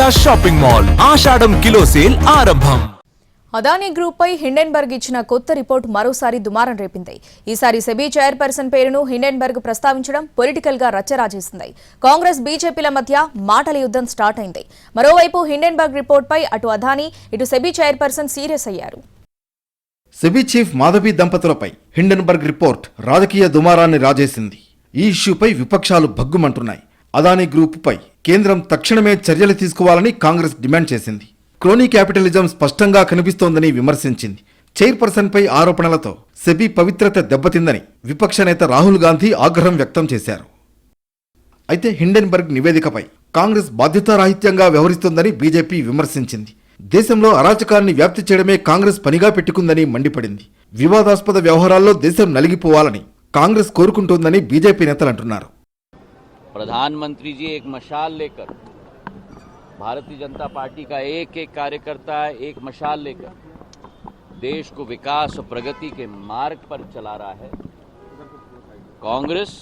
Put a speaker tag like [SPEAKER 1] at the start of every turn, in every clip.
[SPEAKER 1] Visakha shopping mall ఆషాఢం kilo sale ఆరంభం.
[SPEAKER 2] Adani group పై Hindenburg ఇచ్చిన కొత్త రిపోర్ట్ మరోసారి దుమారం రేపింది. ఈసారి సెబీ చైర్పర్సన్ పేరును హిండెన్బర్గ్ ప్రస్తావించడం పొలిటికల్ గా రచ్చరాజేసింది. కాంగ్రెస్ బీజేపీల మధ్య మాటల యుద్ధం స్టార్ట్ అయింది. మరోవైపు హిండెన్బర్గ్ రిపోర్ట్ పై అటు అదానీ ఇటు సెబీ చైర్పర్సన్ సీరియస్ అయ్యారు.
[SPEAKER 3] సెబీ చీఫ్ మాధవి దంపతులపై హిండెన్బర్గ్ రిపోర్ట్ రాజకీయ దుమారాన్ని రాజేసింది. ఈ ఇష్యూపై విపక్షాలు భగ్గుమంటున్నాయి. అదానీ గ్రూప్ పై కేంద్రం తక్షణమే చర్యలు తీసుకోవాలని కాంగ్రెస్ డిమాండ్ చేసింది. క్రోనీ క్యాపిటలిజం స్పష్టంగా కనిపిస్తోందని విమర్శించింది. చైర్పర్సన్ పై ఆరోపణలతో సెబీ పవిత్రత దెబ్బతిందని విపక్ష నేత రాహుల్ గాంధీ ఆగ్రహం వ్యక్తం చేశారు. అయితే హిండెన్బర్గ్ నివేదికపై కాంగ్రెస్ బాధ్యతారాహిత్యంగా వ్యవహరిస్తోందని బీజేపీ విమర్శించింది. దేశంలో అరాచకాన్ని వ్యాప్తి చేయడమే కాంగ్రెస్ పనిగా పెట్టుకుందని మండిపడింది. వివాదాస్పద వ్యవహారాల్లో దేశం నలిగిపోవాలని కాంగ్రెస్ కోరుకుంటోందని బీజేపీ నేతలు అంటున్నారు.
[SPEAKER 4] प्रधानमंत्री जी एक मशाल लेकर, भारतीय जनता पार्टी का एक एक कार्यकर्ता एक मशाल लेकर देश को विकास और प्रगति के मार्ग पर चला रहा है. कांग्रेस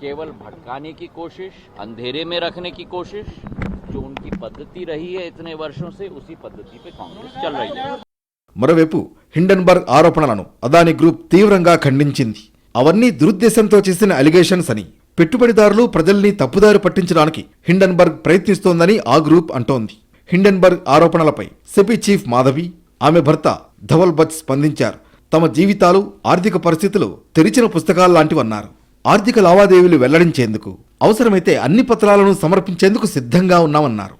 [SPEAKER 4] केवल भटकाने की कोशिश, अंधेरे में रखने की कोशिश, जो उनकी पद्धति रही है इतने वर्षों से, उसी पद्धति पे कांग्रेस चल रही है.
[SPEAKER 3] మరోవైపు హిండెన్బర్గ్ ఆరోపణలను అదానీ గ్రూప్ తీవ్రంగా ఖండించింది. అవన్నీ దురుద్దేశంతో చేసిన అలిగేషన్స్ అని, పెట్టుబడిదారులు ప్రజల్ని తప్పుదారి పట్టించడానికి హిండెన్బర్గ్ ప్రయత్నిస్తోందని ఆ గ్రూప్ అంటోంది. హిండెన్బర్గ్ ఆరోపణలపై సెబీ చీఫ్ మాధవి, ఆమె భర్త ధవల్ బచ్ స్పందించారు. తమ జీవితాలు, ఆర్థిక పరిస్థితులు తెరిచిన పుస్తకాల్లాంటివన్నారు. ఆర్థిక లావాదేవీలు వెల్లడించేందుకు అవసరమైతే అన్ని పత్రాలను సమర్పించేందుకు సిద్ధంగా ఉన్నామన్నారు.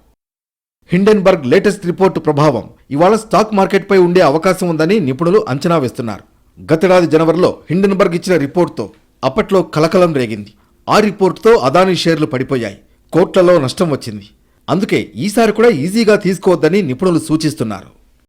[SPEAKER 3] హిండెన్బర్గ్ లేటెస్ట్ రిపోర్టు ప్రభావం ఇవాళ స్టాక్ మార్కెట్పై ఉండే అవకాశం ఉందని నిపుణులు అంచనా వేస్తున్నారు. గతేడాది జనవరిలో హిండెన్బర్గ్ ఇచ్చిన రిపోర్టుతో అప్పట్లో కలకలం రేగింది. ఆ రిపోర్టుతో అదానీ షేర్లు పడిపోయాయి. కోట్లలో నష్టం వచ్చింది. అందుకే ఈసారి కూడా ఈజీగా తీసుకోవద్దని నిపుణులు సూచిస్తున్నారు.